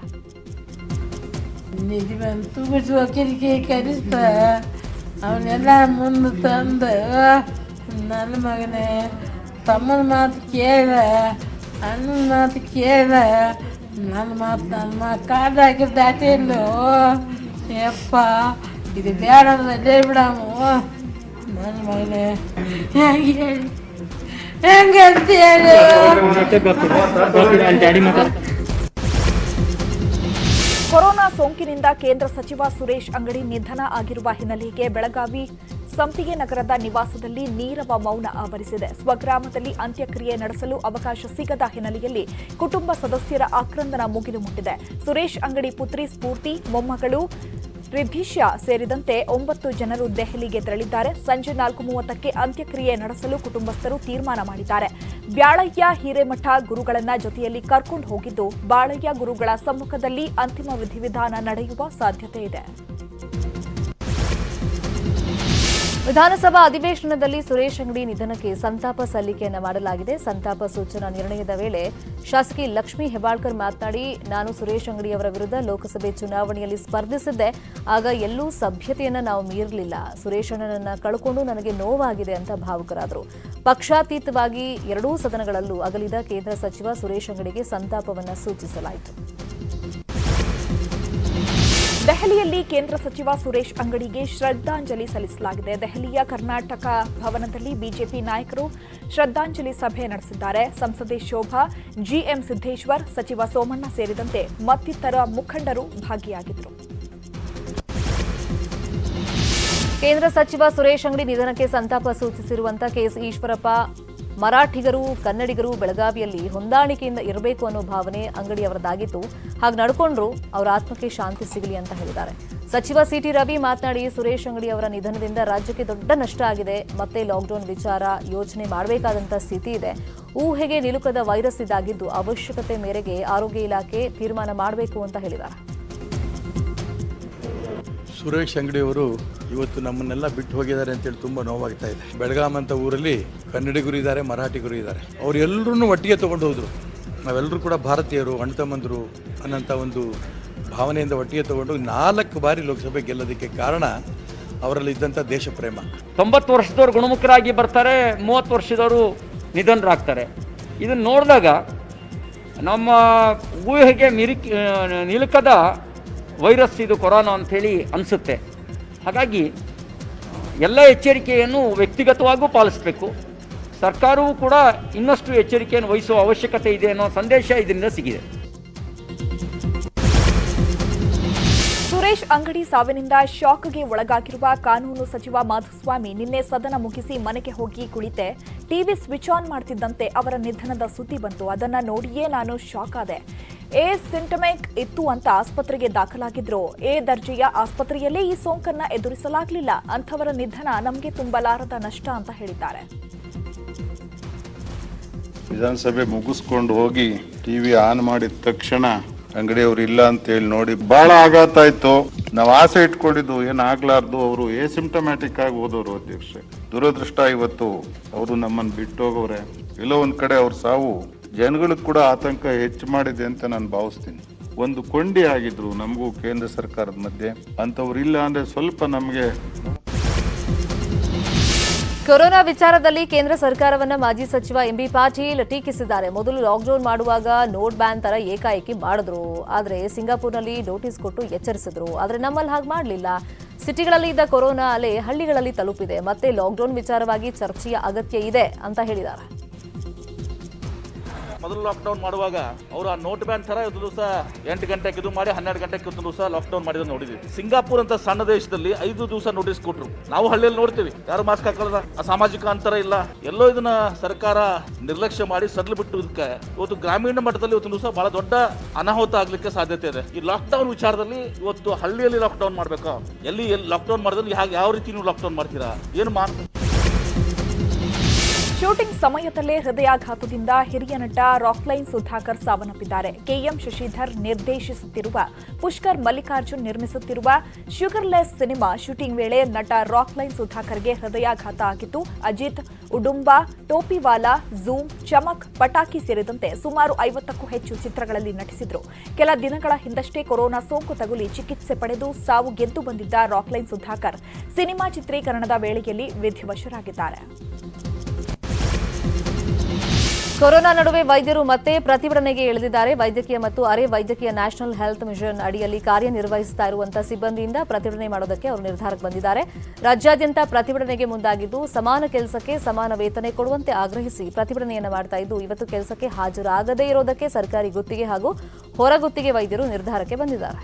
ಅವನ್ನೆಲ್ಲ ಮುಂದೆ ತಂದು ನನ್ನ ಮಗನೇ ತಮ್ಮನ ಮಾತು ಕೇಳ, ಅಣ್ಣನ ಮಾತು ಕೇಳ, ನನ್ನ ಕಾದಾಗಿ ದಾಟಿಲ್ಲೋ ಯಪ್ಪ, ಇದು ಬೇಡ ಅಲ್ಲೇ ಬಿಡಾಮು ನನ್ನ ಮಗನೇ ಹೆಂಗೆ ಹೇಳಿ ಹೆಂಗಂತ ಹೇಳಿ. ಕೊರೋನಾ ಸೋಂಕಿನಿಂದ ಕೇಂದ್ರ ಸಚಿವ ಸುರೇಶ್ ಅಂಗಡಿ ನಿಧನ ಆಗಿರುವ ಹಿನ್ನೆಲೆಗೆ ಬೆಳಗಾವಿ ಸಂಪಿಗೆ ನಗರದ ನಿವಾಸದಲ್ಲಿ ನೀರವ ಮೌನ ಆವರಿಸಿದೆ. ಸ್ವಗ್ರಾಮದಲ್ಲಿ ಅಂತ್ಯಕ್ರಿಯೆ ನಡೆಸಲು ಅವಕಾಶ ಸಿಗದ ಹಿನ್ನೆಲೆಯಲ್ಲಿ ಕುಟುಂಬ ಸದಸ್ಯರ ಆಕ್ರಂದನ ಮುಗಿಲು ಮುಟ್ಟಿದೆ. ಸುರೇಶ್ ಅಂಗಡಿ ಪುತ್ರಿ ಸ್ಫೂರ್ತಿ, ಮೊಮ್ಮಗಳು ರಿಧಿಶಾ ಸೇರಿದಂತೆ 9 ಜನರು ದೆಹಲಿಗೆ ತೆರಳಿದ್ದಾರೆ. ಸಂಜೆ 4:30ಕ್ಕೆ ಅಂತ್ಯಕ್ರಿಯೆ ನಡೆಸಲು ಕುಟುಂಬಸ್ಥರು ತೀರ್ಮಾನ ಮಾಡಿದ್ದಾರೆ. ಬ್ಯಾಳಯ್ಯ ಹಿರೇಮಠ ಗುರುಗಳನ್ನ ಜೊತೆಯಲ್ಲಿ ಕರ್ಕೊಂಡು ಹೋಗಿದ್ದು, ಬಾಳಯ್ಯ ಗುರುಗಳ ಸಮ್ಮುಖದಲ್ಲಿ ಅಂತಿಮ ವಿಧಿವಿಧಾನ ನಡೆಯುವ ಸಾಧ್ಯತೆ ಇದೆ. ವಿಧಾನಸಭಾ ಅಧಿವೇಶನದಲ್ಲಿ ಸುರೇಶ್ ಅಂಗಡಿ ನಿಧನಕ್ಕೆ ಸಂತಾಪ ಸಲ್ಲಿಕೆಯನ್ನು ಮಾಡಲಾಗಿದೆ. ಸಂತಾಪ ಸೂಚನಾ ನಿರ್ಣಯದ ವೇಳೆ ಶಾಸಕಿ ಲಕ್ಷ್ಮೀ ಹೆಬ್ಬಾಳ್ಕರ್ ಮಾತನಾಡಿ, ನಾನು ಸುರೇಶ್ ಅಂಗಡಿಯವರ ವಿರುದ್ಧ ಲೋಕಸಭೆ ಚುನಾವಣೆಯಲ್ಲಿ ಸ್ಪರ್ಧಿಸಿದ್ದೆ. ಆಗ ಎಲ್ಲೂ ಸಭ್ಯತೆಯನ್ನು ನಾವು ಮೀರಲಿಲ್ಲ. ಸುರೇಶ್ ಅಣ್ಣನನ್ನ ಕಳ್ಕೊಂಡು ನನಗೆ ನೋವಾಗಿದೆ ಅಂತ ಭಾವುಕರಾದರು. ಪಕ್ಷಾತೀತವಾಗಿ 2 ಸದನಗಳಲ್ಲೂ ಅಗಲಿದ ಕೇಂದ್ರ ಸಚಿವ ಸುರೇಶ್ ಅಂಗಡಿಗೆ ಸಂತಾಪವನ್ನು ಸೂಚಿಸಲಾಯಿತು. ದೆಹಲಿಯಲ್ಲಿ ಕೇಂದ್ರ ಸಚಿವ ಸುರೇಶ್ ಅಂಗಡಿಗೆ ಶ್ರದ್ಧಾಂಜಲಿ ಸಲ್ಲಿಸಲಾಗಿದೆ. ದೆಹಲಿಯ ಕರ್ನಾಟಕ ಭವನದಲ್ಲಿ ಬಿಜೆಪಿ ನಾಯಕರು ಶ್ರದ್ಧಾಂಜಲಿ ಸಭೆ ನಡೆಸಿದ್ದಾರೆ. ಸಂಸದೆ ಶೋಭಾ, ಜಿಎಂ ಸಿದ್ದೇಶ್ವರ್, ಸಚಿವ ಸೋಮಣ್ಣ ಸೇರಿದಂತೆ ಮತ್ತಿತರ ಮುಖಂಡರು ಭಾಗಿಯಾಗಿದ್ದರು. ಕೇಂದ್ರ ಸಚಿವ ಸುರೇಶ್ ಅಂಗಡಿ ನಿಧನಕ್ಕೆ ಸಂತಾಪ ಸೂಚಿಸಿರುವಂತಹ ಕೆಎಸ್ ಈಶ್ವರಪ್ಪ, ಮರಾಠಿಗರು, ಕನ್ನಡಿಗರು ಬೆಳಗಾವಿಯಲ್ಲಿ ಹೊಂದಾಣಿಕೆಯಿಂದ ಇರಬೇಕು ಅನ್ನೋ ಭಾವನೆ ಅಂಗಡಿ ಅವರದಾಗಿತ್ತು. ಹಾಗೆ ನಡ್ಕೊಂಡ್ರು, ಅವರ ಆತ್ಮಕ್ಕೆ ಶಾಂತಿ ಸಿಗಲಿ ಅಂತ ಹೇಳಿದ್ದಾರೆ. ಸಚಿವ ಸಿಟಿ ರವಿ ಮಾತನಾಡಿ, ಸುರೇಶ್ ಅಂಗಡಿ ಅವರ ನಿಧನದಿಂದ ರಾಜ್ಯಕ್ಕೆ ದೊಡ್ಡ ನಷ್ಟ ಆಗಿದೆ. ಮತ್ತೆ ಲಾಕ್ಡೌನ್ ವಿಚಾರ ಯೋಚನೆ ಮಾಡಬೇಕಾದಂಥ ಸ್ಥಿತಿ ಇದೆ. ಊಹೆಗೆ ನಿಲುಕದ ವೈರಸ್ ಇದಾಗಿದ್ದು ಅವಶ್ಯಕತೆ ಮೇರೆಗೆ ಆರೋಗ್ಯ ಇಲಾಖೆ ತೀರ್ಮಾನ ಮಾಡಬೇಕು ಅಂತ ಹೇಳಿದ್ದಾರೆ. ಸುರೇಶ್ ಅಂಗಡಿಯವರು ಇವತ್ತು ನಮ್ಮನ್ನೆಲ್ಲ ಬಿಟ್ಟು ಹೋಗಿದ್ದಾರೆ ಅಂತೇಳಿ ತುಂಬ ನೋವಾಗ್ತಾ ಇದೆ. ಬೆಳಗಾಂ ಅಂತ ಊರಲ್ಲಿ ಕನ್ನಡಿಗರು ಇದ್ದಾರೆ, ಮರಾಠಿಗರು ಇದ್ದಾರೆ. ಅವರೆಲ್ಲರೂ ಒಟ್ಟಿಗೆ ತೊಗೊಂಡು ಹೋದರು. ನಾವೆಲ್ಲರೂ ಕೂಡ ಭಾರತೀಯರು, ಅಣ್ಣತಮ್ಮಂದರು ಅನ್ನೋಂಥ ಒಂದು ಭಾವನೆಯಿಂದ ಒಟ್ಟಿಗೆ ತೊಗೊಂಡು 4 ಬಾರಿ ಲೋಕಸಭೆ ಗೆಲ್ಲೋದಕ್ಕೆ ಕಾರಣ ಅವರಲ್ಲಿ ಇದ್ದಂಥ ದೇಶ ಪ್ರೇಮ. 90 ವರ್ಷದವರು ಗುಣಮುಖರಾಗಿ ಬರ್ತಾರೆ, 30 ವರ್ಷದವರು ನಿಧನರಾಗ್ತಾರೆ. ಇದನ್ನು ನೋಡಿದಾಗ ನಮ್ಮ ಊಹೆಗೆ ನಿಲುಕದ ವೈರಸ್ ಇದು ಕೊರೋನಾ ಅಂಥೇಳಿ ಅನಿಸುತ್ತೆ. ಹಾಗಾಗಿ ಎಲ್ಲ ಎಚ್ಚರಿಕೆಯನ್ನು ವ್ಯಕ್ತಿಗತವಾಗೂ ಪಾಲಿಸಬೇಕು. ಸರ್ಕಾರವೂ ಕೂಡ ಇನ್ನಷ್ಟು ಎಚ್ಚರಿಕೆಯನ್ನು ವಹಿಸುವ ಅವಶ್ಯಕತೆ ಇದೆ ಅನ್ನೋ ಸಂದೇಶ ಇದರಿಂದ ಸಿಗಿದೆ. ಸುರೇಶ್ ಅಂಗಡಿ ಸಾವಿನಿಂದ ಶಾಕ್ಗೆ ಒಳಗಾಗಿರುವ ಕಾನೂನು ಸಚಿವ ಮಾಧುಸ್ವಾಮಿ ನಿನ್ನೆ ಸದನ ಮುಗಿಸಿ ಮನೆಗೆ ಹೋಗಿ ಕುಳಿತೆ ಟಿವಿ ಸ್ವಿಚ್ ಆನ್ ಮಾಡ್ತಿದ್ದಂತೆ ಅವರ ನಿಧನದ ಸುದ್ದಿ ಬಂತು. ಅದನ್ನ ನೋಡಿಯೇ ನಾನು ಶಾಕ್ ಆದೆ. ಎ ಸಿಂಟಮಿಕ್ ಇತ್ತು ಅಂತ ಆಸ್ಪತ್ರೆಗೆ ದಾಖಲಾಗಿದ್ರು. ಎ ದರ್ಜೆಯ ಆಸ್ಪತ್ರೆಯಲ್ಲೇ ಈ ಸೋಂಕನ್ನ ಎದುರಿಸಲಾಗಲಿಲ್ಲ. ಅಂಥವರ ನಿಧನ ನಮಗೆ ತುಂಬಲಾರದ ನಷ್ಟ ಅಂತ ಹೇಳಿದ್ದಾರೆ. ವಿಧಾನಸಭೆ ಮುಗಿಸ್ಕೊಂಡು ಹೋಗಿ ಟಿವಿ ಆನ್ ಮಾಡಿದ ತಕ್ಷಣ ಅಂಗಡಿಯವ್ರು ಇಲ್ಲ ಅಂತ ಹೇಳಿ ನೋಡಿ ಬಹಳ ಆಘಾತ ಆಯ್ತು. ನಾವು ಆಸೆ ಇಟ್ಕೊಂಡಿದ್ದು ಏನಾಗ್ಲಾರ್ದು. ಅವರು ಎಸಿಂಪ್ಟಮ್ಯಾಟಿಕ್ ಆಗಿ ಹೋದವರು ಅಧ್ಯಕ್ಷ. ದುರದೃಷ್ಟ ಇವತ್ತು ಅವರು ನಮ್ಮನ್ನು ಬಿಟ್ಟು ಹೋಗವ್ರೆ. ಎಲ್ಲೋ ಒಂದ್ ಕಡೆ ಅವ್ರ ಸಾವು ಜನಗಳಿಗೆ ಕೂಡ ಆತಂಕ ಹೆಚ್ಚು ಮಾಡಿದೆ ಅಂತ ನಾನು ಭಾವಿಸ್ತೀನಿ. ಒಂದು ಕೊಂಡಿ ಆಗಿದ್ರು ನಮಗೂ ಕೇಂದ್ರ ಸರ್ಕಾರದ ಮಧ್ಯೆ. ಅಂತವ್ರು ಇಲ್ಲ ಅಂದ್ರೆ ಸ್ವಲ್ಪ ನಮಗೆ. ಕೊರೋನಾ ವಿಚಾರದಲ್ಲಿ ಕೇಂದ್ರ ಸರ್ಕಾರವನ್ನ ಮಾಜಿ ಸಚಿವ ಎಂಬಿ ಪಾಟೀಲ್ ಟೀಕಿಸಿದ್ದಾರೆ. ಮೊದಲು ಲಾಕ್ಡೌನ್ ಮಾಡುವಾಗ ನೋಟ್ ಬ್ಯಾನ್ ತರ ಏಕಾಏಕಿ ಮಾಡಿದ್ರು. ಆದ್ರೆ ಸಿಂಗಾಪುರ್ನಲ್ಲಿ ನೋಟಿಸ್ ಕೊಟ್ಟು ಎಚ್ಚರಿಸಿದ್ರು. ಆದ್ರೆ ನಮ್ಮಲ್ಲಿ ಹಾಗೆ ಮಾಡಲಿಲ್ಲ. ಸಿಟಿಗಳಲ್ಲಿ ಇದ್ದ ಕೊರೋನಾ ಅಲೆ ಹಳ್ಳಿಗಳಲ್ಲಿ ತಲುಪಿದೆ. ಮತ್ತೆ ಲಾಕ್ಡೌನ್ ವಿಚಾರವಾಗಿ ಚರ್ಚೆಯ ಅಗತ್ಯ ಇದೆ ಅಂತ ಹೇಳಿದ್ದಾರೆ. ಮೊದಲು ಲಾಕ್ಡೌನ್ ಮಾಡುವಾಗ ಅವರು ಆ ನೋಟ್ ಬ್ಯಾನ್ ತರ ಇವತ್ತು ದಿವಸ 8 ಗಂಟೆಗೆ ಇದು ಮಾಡಿ 12 ಗಂಟೆಗೆ ಇವತ್ತು ದಿವಸ ಲಾಕ್ಡೌನ್ ಮಾಡಿದ ನೋಡಿದ್ವಿ. ಸಿಂಗಾಪುರ್ ಅಂತ ಸಣ್ಣ ದೇಶದಲ್ಲಿ 5 ದಿವಸ ನೋಟಿಸ್ ಕೊಟ್ಟರು. ನಾವು ಹಳ್ಳಿಯಲ್ಲಿ ನೋಡ್ತೀವಿ, ಯಾರು ಮಾಸ್ಕ್ ಹಾಕಲ್ಲ, ಆ ಸಾಮಾಜಿಕ ಅಂತರ ಇಲ್ಲ, ಎಲ್ಲೋ ಇದನ್ನ ಸರ್ಕಾರ ನಿರ್ಲಕ್ಷ್ಯ ಮಾಡಿ ಸಡ್ಲು ಬಿಟ್ಟು ಇದಕ್ಕೆ ಇವತ್ತು ಗ್ರಾಮೀಣ ಮಟ್ಟದಲ್ಲಿ ಇವತ್ತು ದಿವಸ ಬಹಳ ದೊಡ್ಡ ಅನಾಹುತ ಆಗ್ಲಿಕ್ಕೆ ಸಾಧ್ಯತೆ ಇದೆ. ಈ ಲಾಕ್ಡೌನ್ ವಿಚಾರದಲ್ಲಿ ಇವತ್ತು ಹಳ್ಳಿಯಲ್ಲಿ ಲಾಕ್ಡೌನ್ ಮಾಡ್ಬೇಕಾ, ಎಲ್ಲಿ ಲಾಕ್ಡೌನ್ ಮಾಡಿದ್ರೆ ಯಾವ ರೀತಿ ನೀವು ಲಾಕ್ಡೌನ್ ಮಾಡ್ತೀರಾ, ಏನು ಶೂಟಿಂಗ್ ಸಮಯದಲ್ಲೇ ಹೃದಯಾಘಾತದಿಂದ ಹಿರಿಯ ನಟ ರಾಕ್ಲೈನ್ ಸುಧಾಕರ್ ಸಾವನ್ನಪ್ಪಿದ್ದಾರೆ. ಕೆಎಂ ಶಶಿಧರ್ ನಿರ್ದೇಶಿಸುತ್ತಿರುವ ಪುಷ್ಕರ್ ಮಲ್ಲಿಕಾರ್ಜುನ್ ನಿರ್ಮಿಸುತ್ತಿರುವ ಶುಗರ್ಲೆಸ್ ಸಿನಿಮಾ ಶೂಟಿಂಗ್ ವೇಳೆ ನಟ ರಾಕ್ಲೈನ್ ಸುಧಾಕರ್ಗೆ ಹೃದಯಾಘಾತ ಆಗಿತ್ತು. ಅಜಿತ್, ಉಡುಂಬಾ, ಟೋಪಿವಾಲಾ, ಝೂಮ್, ಚಮಕ್, ಪಟಾಕಿ ಸೇರಿದಂತೆ ಸುಮಾರು 50ಕ್ಕೂ ಹೆಚ್ಚು ಚಿತ್ರಗಳಲ್ಲಿ ನಟಿಸಿದ್ರು. ಕೆಲ ದಿನಗಳ ಹಿಂದಷ್ಟೇ ಕೊರೋನಾ ಸೋಂಕು ತಗುಲಿ ಚಿಕಿತ್ಸೆ ಪಡೆದು ಸಾವು ಗೆದ್ದು ಬಂದಿದ್ದ ರಾಕ್ಲೈನ್ ಸುಧಾಕರ್ ಸಿನಿಮಾ ಚಿತ್ರೀಕರಣದ ವೇಳೆಯಲ್ಲಿ ವಿಧಿವಶರಾಗಿದ್ದಾರೆ. ಕೊರೋನಾ ನಡುವೆ ವೈದ್ಯರು ಮತ್ತೆ ಪ್ರತಿಭಟನೆಗೆ ಇಳಿದಿದ್ದಾರೆ. ವೈದ್ಯಕೀಯ ಮತ್ತು ಅರೆ ವೈದ್ಯಕೀಯ ನ್ಯಾಷನಲ್ ಹೆಲ್ತ್ ಮಿಷನ್ ಅಡಿಯಲ್ಲಿ ಕಾರ್ಯನಿರ್ವಹಿಸುತ್ತಾ ಇರುವಂತಹ ಸಿಬ್ಬಂದಿಯಿಂದ ಪ್ರತಿಭಟನೆ ಮಾಡೋದಕ್ಕೆ ಅವರು ನಿರ್ಧಾರಕ್ಕೆ ಬಂದಿದ್ದಾರೆ. ರಾಜ್ಯಾದ್ಯಂತ ಪ್ರತಿಭಟನೆಗೆ ಮುಂದಾಗಿದ್ದು ಸಮಾನ ಕೆಲಸಕ್ಕೆ ಸಮಾನ ವೇತನ ಕೊಡುವಂತೆ ಆಗ್ರಹಿಸಿ ಪ್ರತಿಭಟನೆಯನ್ನು ಮಾಡ್ತಾ ಇದ್ದು ಇವತ್ತು ಕೆಲಸಕ್ಕೆ ಹಾಜರಾಗದೇ ಇರೋದಕ್ಕೆ ಸರ್ಕಾರಿ ಗುತ್ತಿಗೆ ಹಾಗೂ ಹೊರಗುತ್ತಿಗೆ ವೈದ್ಯರು ನಿರ್ಧಾರಕ್ಕೆ ಬಂದಿದ್ದಾರೆ.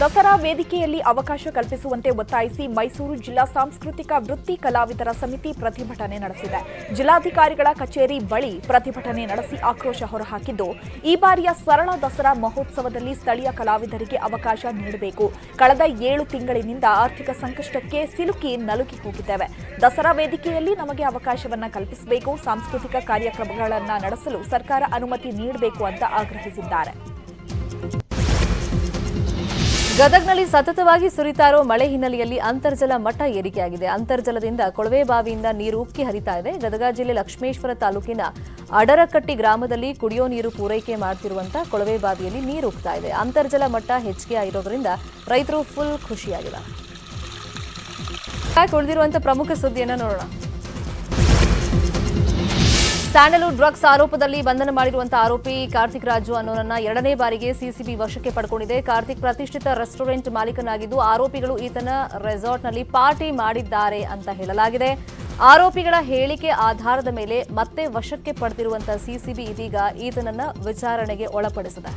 ದಸರಾ ವೇದಿಕೆಯಲ್ಲಿ ಅವಕಾಶ ಕಲ್ಪಿಸುವಂತೆ ಒತ್ತಾಯಿಸಿ ಮೈಸೂರು ಜಿಲ್ಲಾ ಸಾಂಸ್ಕೃತಿಕ ವೃತ್ತಿ ಕಲಾವಿದರ ಸಮಿತಿ ಪ್ರತಿಭಟನೆ ನಡೆಸಿದೆ. ಜಿಲ್ಲಾಧಿಕಾರಿಗಳ ಕಚೇರಿ ಬಳಿ ಪ್ರತಿಭಟನೆ ನಡೆಸಿ ಆಕ್ರೋಶ ಹೊರಹಾಕಿದ್ದು, ಈ ಬಾರಿಯ ಸರಳ ದಸರಾ ಮಹೋತ್ಸವದಲ್ಲಿ ಸ್ಥಳೀಯ ಕಲಾವಿದರಿಗೆ ಅವಕಾಶ ನೀಡಬೇಕು. ಕಳೆದ 7 ತಿಂಗಳಿನಿಂದ ಆರ್ಥಿಕ ಸಂಕಷ್ಟಕ್ಕೆ ಸಿಲುಕಿ ನಲುಗಿ ಹೋಗಿದ್ದೇವೆ. ದಸರಾ ವೇದಿಕೆಯಲ್ಲಿ ನಮಗೆ ಅವಕಾಶವನ್ನ ಕಲ್ಪಿಸಬೇಕು. ಸಾಂಸ್ಕೃತಿಕ ಕಾರ್ಯಕ್ರಮಗಳನ್ನು ನಡೆಸಲು ಸರ್ಕಾರ ಅನುಮತಿ ನೀಡಬೇಕು ಅಂತ ಆಗ್ರಹಿಸಿದ್ದಾರೆ. ಗದಗ್ನಲ್ಲಿ ಸತತವಾಗಿ ಸುರಿತಾ ಇರೋ ಮಳೆ ಹಿನ್ನೆಲೆಯಲ್ಲಿ ಅಂತರ್ಜಲ ಮಟ್ಟ ಏರಿಕೆಯಾಗಿದೆ. ಅಂತರ್ಜಲದಿಂದ ಕೊಳವೆ ಬಾವಿಯಿಂದ ನೀರು ಉಕ್ಕಿ ಹರಿತಾ ಇದೆ. ಗದಗ ಜಿಲ್ಲೆ ಲಕ್ಷ್ಮೇಶ್ವರ ತಾಲೂಕಿನ ಅಡರಕಟ್ಟಿ ಗ್ರಾಮದಲ್ಲಿ ಕುಡಿಯೋ ನೀರು ಪೂರೈಕೆ ಮಾಡ್ತಿರುವಂತಹ ಕೊಳವೆ ಬಾವಿಯಲ್ಲಿ ನೀರು ಉಕ್ತಾ ಇದೆ. ಅಂತರ್ಜಲ ಮಟ್ಟ ಹೆಚ್ಚಿಗೆ ಆಗಿರೋದ್ರಿಂದ ರೈತರು ಫುಲ್ ಖುಷಿಯಾಗಿದ್ದಾರೆ. ಉಳಿದಿರುವಂತಹ ಪ್ರಮುಖ ಸುದ್ದಿಯನ್ನು ನೋಡೋಣ. ಸ್ಯಾಂಡಲ್ವುಡ್ ಡ್ರಗ್ಸ್ ಆರೋಪದಲ್ಲಿ ಬಂಧನ ಮಾಡಿರುವಂತಹ ಆರೋಪಿ ಕಾರ್ತಿಕ್ ರಾಜು ಅನ್ನೋನನ್ನ 2ನೇ ಬಾರಿಗೆ ಸಿಸಿಬಿ ವಶಕ್ಕೆ ಪಡ್ಕೊಂಡಿದೆ. ಕಾರ್ತಿಕ್ ಪ್ರತಿಷ್ಠಿತ ರೆಸ್ಟೋರೆಂಟ್ ಮಾಲೀಕನಾಗಿದ್ದು ಆರೋಪಿಗಳು ಈತನ ರೆಸಾರ್ಟ್ನಲ್ಲಿ ಪಾರ್ಟಿ ಮಾಡಿದ್ದಾರೆ ಅಂತ ಹೇಳಲಾಗಿದೆ. ಆರೋಪಿಗಳ ಹೇಳಿಕೆ ಆಧಾರದ ಮೇಲೆ ಮತ್ತೆ ವಶಕ್ಕೆ ಪಡೆದಿರುವಂತಹ ಸಿಸಿಬಿ ಇದೀಗ ಈತನನ್ನ ವಿಚಾರಣೆಗೆ ಒಳಪಡಿಸಿದೆ.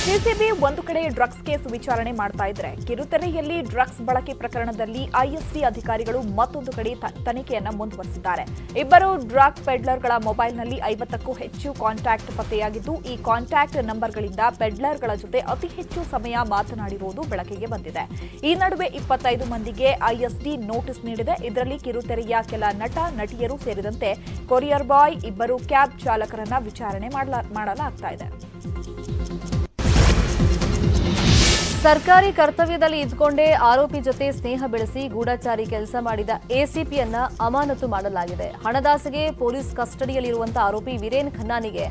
ಸಿಸಿಬಿ ಒಂದು ಕಡೆ ಡ್ರಗ್ಸ್ ಕೇಸ್ ವಿಚಾರಣೆ ಮಾಡ್ತಾ ಇದ್ರೆ, ಕಿರುತೆರೆಯಲ್ಲಿ ಡ್ರಗ್ಸ್ ಬಳಕೆ ಪ್ರಕರಣದಲ್ಲಿ ಐಎಸ್ಡಿ ಅಧಿಕಾರಿಗಳು ಮತ್ತೊಂದು ಕಡೆ ತನಿಖೆಯನ್ನ ಮುಂದುವರೆಸಿದ್ದಾರೆ. ಇಬ್ಬರು ಡ್ರಗ್ ಪೆಡ್ಲರ್ಗಳ ಮೊಬೈಲ್ನಲ್ಲಿ 50ಕ್ಕೂ ಹೆಚ್ಚು ಕಾಂಟ್ಯಾಕ್ಟ್ ಪತ್ತೆಯಾಗಿದ್ದು, ಈ ಕಾಂಟ್ಯಾಕ್ಟ್ ನಂಬರ್ಗಳಿಂದ ಪೆಡ್ಲರ್ಗಳ ಜೊತೆ ಅತಿ ಹೆಚ್ಚು ಸಮಯ ಮಾತನಾಡಿರುವುದು ಬೆಳಕಿಗೆ ಬಂದಿದೆ. ಈ ನಡುವೆ 25 ಮಂದಿಗೆ ಐಎಸ್ಡಿ ನೋಟಿಸ್ ನೀಡಿದೆ. ಇದರಲ್ಲಿ ಕಿರುತೆರೆಯ ಕೆಲ ನಟ ನಟಿಯರು ಸೇರಿದಂತೆ ಕೊರಿಯರ್ ಬಾಯ್, ಇಬ್ಬರು ಕ್ಯಾಬ್ ಚಾಲಕರನ್ನ ವಿಚಾರಣೆ ಮಾಡಲಾಗ್ತಾ ಇದೆ. ಸರ್ಕಾರಿ ಕರ್ತವ್ಯದಲ್ಲಿ ಇದ್ಕೊಂಡೇ ಆರೋಪಿ ಜೊತೆ ಸ್ನೇಹ ಬೆಳೆಸಿ ಗೂಢಚಾರಿ ಕೆಲಸ ಮಾಡಿದ ಎಸಿಪಿಯನ್ನ ಅಮಾನತು ಮಾಡಲಾಗಿದೆ. ಹಣದಾಸೆಗೆ ಪೊಲೀಸ್ ಕಸ್ಟಡಿಯಲ್ಲಿರುವಂತಹ ಆರೋಪಿ ವೀರೇನ್ ಖನ್ನಾನಿಗೆ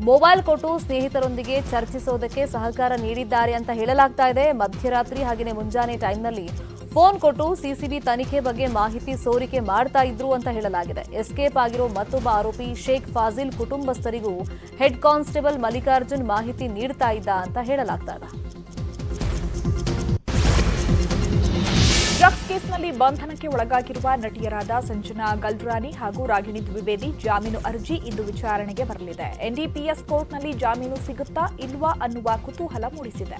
ಮೊಬೈಲ್ ಕೊಟ್ಟು ಸ್ನೇಹಿತರೊಂದಿಗೆ ಚರ್ಚಿಸೋದಕ್ಕೆ ಸಹಕಾರ ನೀಡಿದ್ದಾರೆ ಅಂತ ಹೇಳಲಾಗ್ತಾ ಇದೆ. ಮಧ್ಯರಾತ್ರಿ ಹಾಗೆಯೇ ಮುಂಜಾನೆ ಟೈಮ್ನಲ್ಲಿ ಫೋನ್ ಕೊಟ್ಟು ಸಿಸಿಬಿ ತನಿಖೆ ಬಗ್ಗೆ ಮಾಹಿತಿ ಸೋರಿಕೆ ಮಾಡ್ತಾ ಇದ್ರು ಅಂತ ಹೇಳಲಾಗಿದೆ. ಎಸ್ಕೇಪ್ ಆಗಿರೋ ಮತ್ತೊಬ್ಬ ಆರೋಪಿ ಶೇಖ್ ಫಾಜಿಲ್ ಕುಟುಂಬಸ್ಥರಿಗೂ ಹೆಡ್ ಕಾನ್ಸ್ಟೇಬಲ್ ಮಲ್ಲಿಕಾರ್ಜುನ್ ಮಾಹಿತಿ ನೀಡ್ತಾ ಇದ್ದ ಅಂತ ಹೇಳಲಾಗ್ತಾ ಇದೆ. ಡ್ರಗ್ಸ್ ಕೇಸ್ನಲ್ಲಿ ಬಂಧನಕ್ಕೆ ಒಳಗಾಗಿರುವ ನಟಿಯರಾದ ಸಂಜನಾ ಗಲ್ರಾನಿ ಹಾಗೂ ರಾಗಿಣಿ ದ್ವಿವೇದಿ ಜಾಮೀನು ಅರ್ಜಿ ಇಂದು ವಿಚಾರಣೆಗೆ ಬರಲಿದೆ. ಎನ್ಡಿಪಿಎಸ್ ಕೋರ್ಟ್ನಲ್ಲಿ ಜಾಮೀನು ಸಿಗುತ್ತಾ ಇಲ್ವಾ ಅನ್ನುವ ಕುತೂಹಲ ಮೂಡಿಸಿದೆ.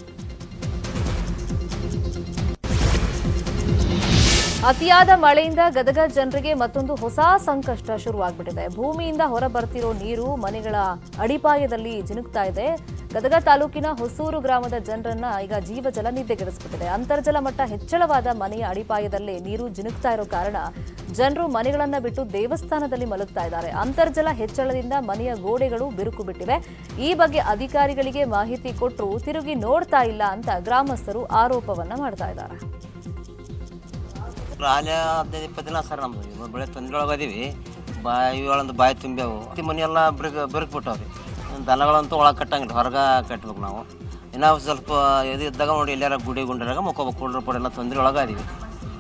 ಅತಿಯಾದ ಮಳೆಯಿಂದ ಗದಗ ಜನರಿಗೆ ಮತ್ತೊಂದು ಹೊಸ ಸಂಕಷ್ಟ ಶುರುವಾಗ್ಬಿಟ್ಟಿದೆ. ಭೂಮಿಯಿಂದ ಹೊರ ಬರ್ತಿರೋ ನೀರು ಮನೆಗಳ ಅಡಿಪಾಯದಲ್ಲಿ ಜಿನುಗ್ತಾ ಇದೆ. ಗದಗ ತಾಲೂಕಿನ ಹೊಸೂರು ಗ್ರಾಮದ ಜನರನ್ನ ಈಗ ಜೀವಜಲ ನಿದ್ದೆಗೆಡಿಸ್ಬಿಟ್ಟಿದೆ. ಅಂತರ್ಜಲ ಮಟ್ಟ ಹೆಚ್ಚಳವಾದ ಮನೆಯ ಅಡಿಪಾಯದಲ್ಲೇ ನೀರು ಜಿನುಗ್ತಾ ಇರೋ ಕಾರಣ ಜನರು ಮನೆಗಳನ್ನ ಬಿಟ್ಟು ದೇವಸ್ಥಾನದಲ್ಲಿ ಮಲಗ್ತಾ ಇದ್ದಾರೆ. ಅಂತರ್ಜಲ ಹೆಚ್ಚಳದಿಂದ ಮನೆಯ ಗೋಡೆಗಳು ಬಿರುಕು ಬಿಟ್ಟಿವೆ. ಈ ಬಗ್ಗೆ ಅಧಿಕಾರಿಗಳಿಗೆ ಮಾಹಿತಿ ಕೊಟ್ಟರು ತಿರುಗಿ ನೋಡ್ತಾ ಇಲ್ಲ ಅಂತ ಗ್ರಾಮಸ್ಥರು ಆರೋಪವನ್ನ ಮಾಡ್ತಾ ಇದ್ದಾರೆ. ರಾಲೆ 15-20 ದಿನ ಸರ್ ನಮ್ದು ಬೆಳೆ ತೊಂದರೆ ಒಳಗದೀವಿ. ಇವುಗಳೊಂದು ಬಾಯಿ ತುಂಬ್ಯಾವು. ಮನೆಯೆಲ್ಲ ಬಿರುಕ್ಬಿಟ್ಟವ್ರಿ. ದನಗಳಂತೂ ಒಳಗೆ ಕಟ್ಟಂಗಿಲ್ಲ, ಹೊರಗೆ ಕಟ್ಬೇಕು ನಾವು. ಇನ್ನೂ ಸ್ವಲ್ಪ ಇದು ಇದ್ದಾಗ ನೋಡಿ ಎಲ್ಲಾರ ಗುಡಿ ಗುಂಡರಾಗ ಮುಕ್ಕೋಬೇಕು. ಕೂಡ್ರ ಪಡ ಎಲ್ಲ ತೊಂದರೆ ಒಳಗದೀವಿ.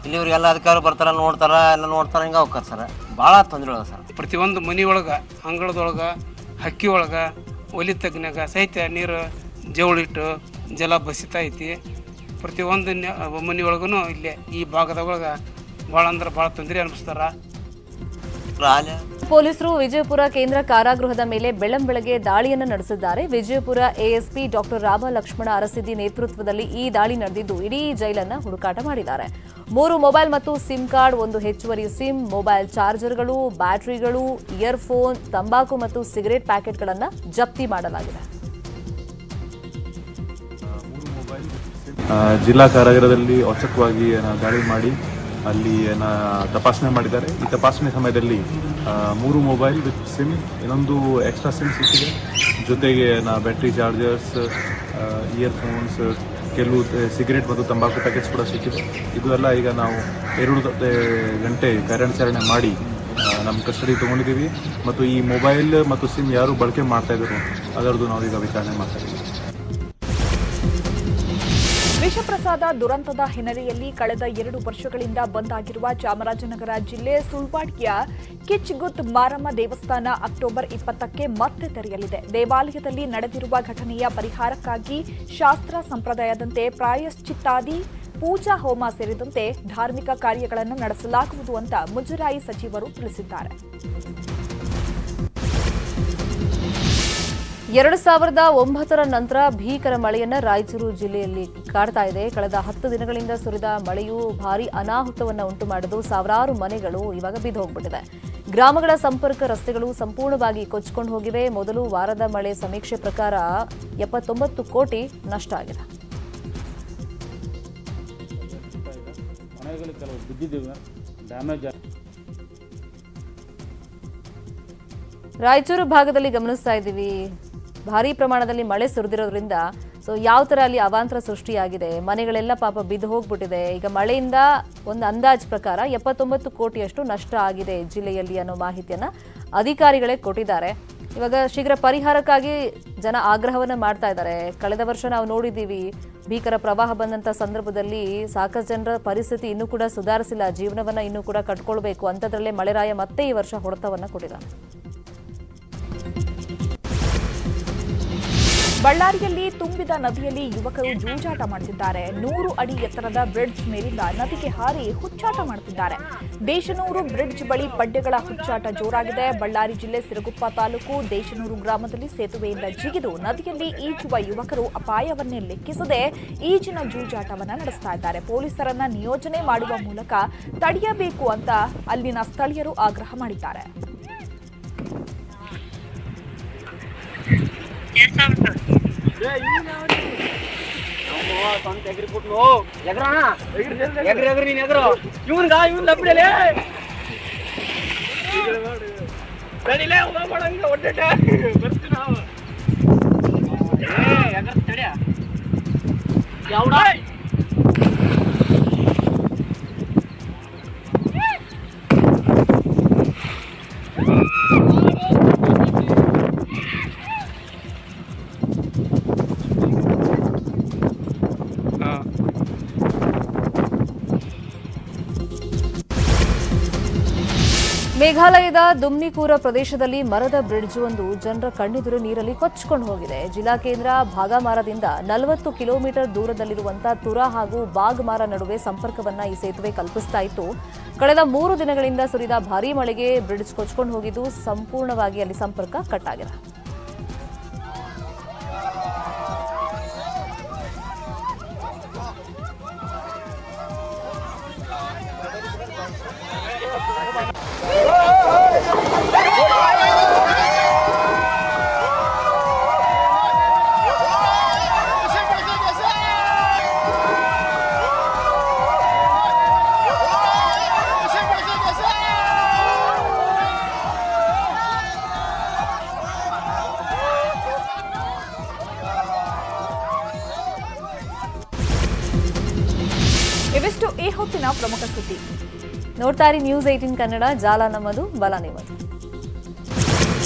ಇಲ್ಲಿವ್ರಿಗೆಲ್ಲ ಅಧಿಕಾರಿ ಬರ್ತಾರ, ನೋಡ್ತಾರ, ಎಲ್ಲ ನೋಡ್ತಾರ, ಹಿಂಗೆ ಹೋಗ್ತಾರೆ ಸರ್. ಭಾಳ ತೊಂದರೆ ಒಳಗೆ ಸರ್. ಪ್ರತಿಯೊಂದು ಮನೆಯೊಳಗೆ, ಅಂಗಳದೊಳಗೆ, ಹಕ್ಕಿ ಒಳಗೆ, ಒಲಿ ತಗ್ನಾಗ ಸಹಿತ ನೀರು ಜವಳಿಟ್ಟು ಜಲ ಬಸಿತಾ ಐತಿ. ಪ್ರತಿಯೊಂದು ಮನೆಯೊಳಗೂ ಇಲ್ಲೇ ಈ ಭಾಗದೊಳಗೆ ಭಾಳ ಅಂದ್ರೆ ಭಾಳ ತೊಂದರೆ ಅನಿಸ್ತಾರ. ಪೊಲೀಸರು ವಿಜಯಪುರ ಕೇಂದ್ರ ಕಾರಾಗೃಹದ ಮೇಲೆ ಬೆಳ್ಳಂಬೆಳಗ್ಗೆ ದಾಳಿಯನ್ನು ನಡೆಸಿದ್ದಾರೆ. ವಿಜಯಪುರ ಎಎಸ್ಪಿ ಡಾಕ್ಟರ್ ರಾಮ ಲಕ್ಷ್ಮಣ ಅರಸಿದ್ದಿ ನೇತೃತ್ವದಲ್ಲಿ ಈ ದಾಳಿ ನಡೆದಿದ್ದು ಇಡೀ ಜೈಲನ್ನು ಹುಡುಕಾಟ ಮಾಡಿದ್ದಾರೆ. 3 ಮೊಬೈಲ್ ಮತ್ತು ಸಿಮ್ ಕಾರ್ಡ್, 1 ಹೆಚ್ಚುವರಿ ಸಿಮ್, ಮೊಬೈಲ್ ಚಾರ್ಜರ್ಗಳು, ಬ್ಯಾಟರಿಗಳು, ಇಯರ್ಫೋನ್, ತಂಬಾಕು ಮತ್ತು ಸಿಗರೇಟ್ ಪ್ಯಾಕೆಟ್ಗಳನ್ನು ಜಪ್ತಿ ಮಾಡಲಾಗಿದೆ. ಜಿಲ್ಲಾ ಕಾರಾಗೃಹದಲ್ಲಿ ಔಚಕವಾಗಿ ದಾಳಿ ಮಾಡಿ ಅಲ್ಲಿ ತಪಾಸಣೆ ಮಾಡಿದ್ದಾರೆ. ಈ ತಪಾಸಣೆ ಸಮಯದಲ್ಲಿ 3 ಮೊಬೈಲ್ ವಿತ್ ಸಿಮ್, ಇನ್ನೊಂದು ಎಕ್ಸ್ಟ್ರಾ ಸಿಮ್ ಸಿಕ್ಕಿದೆ. ಜೊತೆಗೆ ಬ್ಯಾಟ್ರಿ ಚಾರ್ಜರ್ಸ್, ಇಯರ್ಫೋನ್ಸ್, ಕೆಲವು ಸಿಗರೇಟ್ ಮತ್ತು ತಂಬಾಕು ಪ್ಯಾಕೆಟ್ಸ್ ಕೂಡ ಸಿಕ್ಕಿದೆ. ಇದು ಎಲ್ಲ ಈಗ ನಾವು 2 ಗಂಟೆ ಕಾರ್ಯಾಚರಣೆ ಮಾಡಿ ನಮ್ಮ ಕಸ್ಟಡಿ ತೊಗೊಂಡಿದ್ದೀವಿ. ಮತ್ತು ಈ ಮೊಬೈಲ್ ಮತ್ತು ಸಿಮ್ ಯಾರು ಬಳಕೆ ಮಾಡ್ತಾ ಇದ್ರು ಅದರದ್ದು ನಾವೀಗ ವಿಚಾರಣೆ ಮಾಡ್ತಾ ಇದ್ದೀವಿ. ವಿಷಪ್ರಸಾದ ದುರಂತದ ಹಿನ್ನೆಲೆಯಲ್ಲಿ ಕಳೆದ 2 ವರ್ಷಗಳಿಂದ ಬಂದ್ ಆಗಿರುವ ಚಾಮರಾಜನಗರ ಜಿಲ್ಲೆ ಸುಳ್ವಾಡಿಯ ಕಿಚ್ಗುತ್ ಮಾರಮ್ಮ ದೇವಸ್ಥಾನ ಅಕ್ಟೋಬರ್ 20ಕ್ಕೆ ಮತ್ತೆ ತೆರೆಯಲಿದೆ. ದೇವಾಲಯದಲ್ಲಿ ನಡೆದಿರುವ ಘಟನೆಯ ಪರಿಹಾರಕ್ಕಾಗಿ ಶಾಸ್ತ್ರ ಸಂಪ್ರದಾಯದಂತೆ ಪ್ರಾಯಶ್ಚಿತ್ತಾದಿ, ಪೂಜಾ ಹೋಮ ಸೇರಿದಂತೆ ಧಾರ್ಮಿಕ ಕಾರ್ಯಗಳನ್ನು ನಡೆಸಲಾಗುವುದು ಅಂತ ಮುಜರಾಯಿ ಸಚಿವರು ತಿಳಿಸಿದ್ದಾರೆ. 2009ರ ನಂತರ ಭೀಕರ ಮಳೆಯನ್ನ ರಾಯಚೂರು ಜಿಲ್ಲೆಯಲ್ಲಿ ಕಾಡ್ತಾ ಇದೆ. ಕಳೆದ 10 ದಿನಗಳಿಂದ ಸುರಿದ ಮಳೆಯು ಭಾರೀ ಅನಾಹುತವನ್ನು ಉಂಟು ಮಾಡಿದ್ದು ಸಾವಿರಾರು ಮನೆಗಳು ಇವಾಗ ಬಿದ್ದು ಹೋಗ್ಬಿಟ್ಟಿದೆ. ಗ್ರಾಮಗಳ ಸಂಪರ್ಕ ರಸ್ತೆಗಳು ಸಂಪೂರ್ಣವಾಗಿ ಕೊಚ್ಚಿಕೊಂಡು ಹೋಗಿವೆ. ಮೊದಲು ವಾರದ ಮಳೆ ಸಮೀಕ್ಷೆ ಪ್ರಕಾರ 79 ಕೋಟಿ ನಷ್ಟ ಆಗಿದೆ. ರಾಯಚೂರು ಭಾಗದಲ್ಲಿ ಗಮನಿಸ್ತಾ ಇದ್ದೀವಿ, ಭಾರೀ ಪ್ರಮಾಣದಲ್ಲಿ ಮಳೆ ಸುರಿದಿರೋದ್ರಿಂದ ಯಾವ ತರ ಅಲ್ಲಿ ಅವಾಂತರ ಸೃಷ್ಟಿಯಾಗಿದೆ. ಮನೆಗಳೆಲ್ಲ ಪಾಪ ಬಿದ್ದು ಹೋಗ್ಬಿಟ್ಟಿದೆ. ಈಗ ಮಳೆಯಿಂದ ಒಂದು ಅಂದಾಜು ಪ್ರಕಾರ 79 ಕೋಟಿಯಷ್ಟು ನಷ್ಟ ಆಗಿದೆ ಜಿಲ್ಲೆಯಲ್ಲಿ ಅನ್ನೋ ಮಾಹಿತಿಯನ್ನ ಅಧಿಕಾರಿಗಳೇ ಕೊಟ್ಟಿದ್ದಾರೆ. ಇವಾಗ ಶೀಘ್ರ ಪರಿಹಾರಕ್ಕಾಗಿ ಜನ ಆಗ್ರಹವನ್ನ ಮಾಡ್ತಾ ಇದ್ದಾರೆ. ಕಳೆದ ವರ್ಷ ನಾವು ನೋಡಿದ್ದೀವಿ, ಭೀಕರ ಪ್ರವಾಹ ಬಂದಂತ ಸಂದರ್ಭದಲ್ಲಿ ಸಾಕಷ್ಟು ಜನರ ಪರಿಸ್ಥಿತಿ ಇನ್ನೂ ಕೂಡ ಸುಧಾರಿಸಿಲ್ಲ. ಜೀವನವನ್ನ ಇನ್ನೂ ಕೂಡ ಕಟ್ಕೊಳ್ಬೇಕು ಅಂತದ್ರಲ್ಲೇ ಮಳೆರಾಯ ಮತ್ತೆ ಈ ವರ್ಷ ಹೊಡೆತವನ್ನ ಕೊಟ್ಟಿದ್ದಾನೆ. ಬಳ್ಳಾರಿಯಲ್ಲಿ ತುಂಬಿದ ನದಿಯಲ್ಲಿ ಯುವಕರು ಜೂಜಾಟ ಮಾಡುತ್ತಿದ್ದಾರೆ. 100 ಅಡಿ ಎತ್ತರದ ಬ್ರಿಡ್ಜ್ ಮೇಲಿಂದ ನದಿಗೆ ಹಾರಿ ಹುಚ್ಚಾಟ ಮಾಡುತ್ತಿದ್ದಾರೆ. ದೇಶನೂರು ಬ್ರಿಡ್ಜ್ ಬಳಿ ಪಡ್ಡೆಗಳ ಹುಚ್ಚಾಟ ಜೋರಾಗಿದೆ. ಬಳ್ಳಾರಿ ಜಿಲ್ಲೆ ಸಿರಗುಪ್ಪ ತಾಲೂಕು ದೇಶನೂರು ಗ್ರಾಮದಲ್ಲಿ ಸೇತುವೆಯಿಂದ ಜಿಗಿದು ನದಿಯಲ್ಲಿ ಈಜುವ ಯುವಕರು ಅಪಾಯವನ್ನೇ ಲೆಕ್ಕಿಸದೆ ಈಜಿನ ಜೂಜಾಟವನ್ನು ನಡೆಸ್ತಾ ಇದ್ದಾರೆ. ಪೊಲೀಸರನ್ನ ನಿಯೋಜನೆ ಮಾಡುವ ಮೂಲಕ ತಡೆಯಬೇಕು ಅಂತ ಅಲ್ಲಿನ ಸ್ಥಳೀಯರು ಆಗ್ರಹ ಮಾಡಿದ್ದಾರೆ. ಮೇಘಾಲಯದ ದುಮ್ನಿಕೂರ ಪ್ರದೇಶದಲ್ಲಿ ಮರದ ಬ್ರಿಡ್ಜ್ ಒಂದು ಜನರ ಕಣ್ಣೆದುರು ನೀರಲ್ಲಿ ಕೊಚ್ಚಿಕೊಂಡು ಹೋಗಿದೆ. ಜಿಲ್ಲಾ ಕೇಂದ್ರ ಭಾಗಮಾರದಿಂದ 40 ಕಿಲೋಮೀಟರ್ ದೂರದಲ್ಲಿರುವಂತಹ ತುರಾ ಹಾಗೂ ಬಾಗ್ಮಾರ ನಡುವೆ ಸಂಪರ್ಕವನ್ನ ಈ ಸೇತುವೆ ಕಲ್ಪಿಸ್ತಾ ಇತ್ತು. ಕಳೆದ 3 ದಿನಗಳಿಂದ ಸುರಿದ ಭಾರೀ ಮಳೆಗೆ ಬ್ರಿಡ್ಜ್ ಕೊಚ್ಚಿಕೊಂಡು ಹೋಗಿದ್ದು ಸಂಪೂರ್ಣವಾಗಿ ಅಲ್ಲಿ ಸಂಪರ್ಕ ಕಟ್ ಆಗಿದೆ. ಇವೆಷ್ಟು ಈ ಹೊತ್ತಿನ ಪ್ರಮುಖ ಸುದ್ದಿ. ನೋಡ್ತಾ ಇರಿ ನ್ಯೂಸ್ 18 ಕನ್ನಡ. ಜಾಲ ನಮ್ಮದು, ಬಲ ನಿಮ್ಮದು.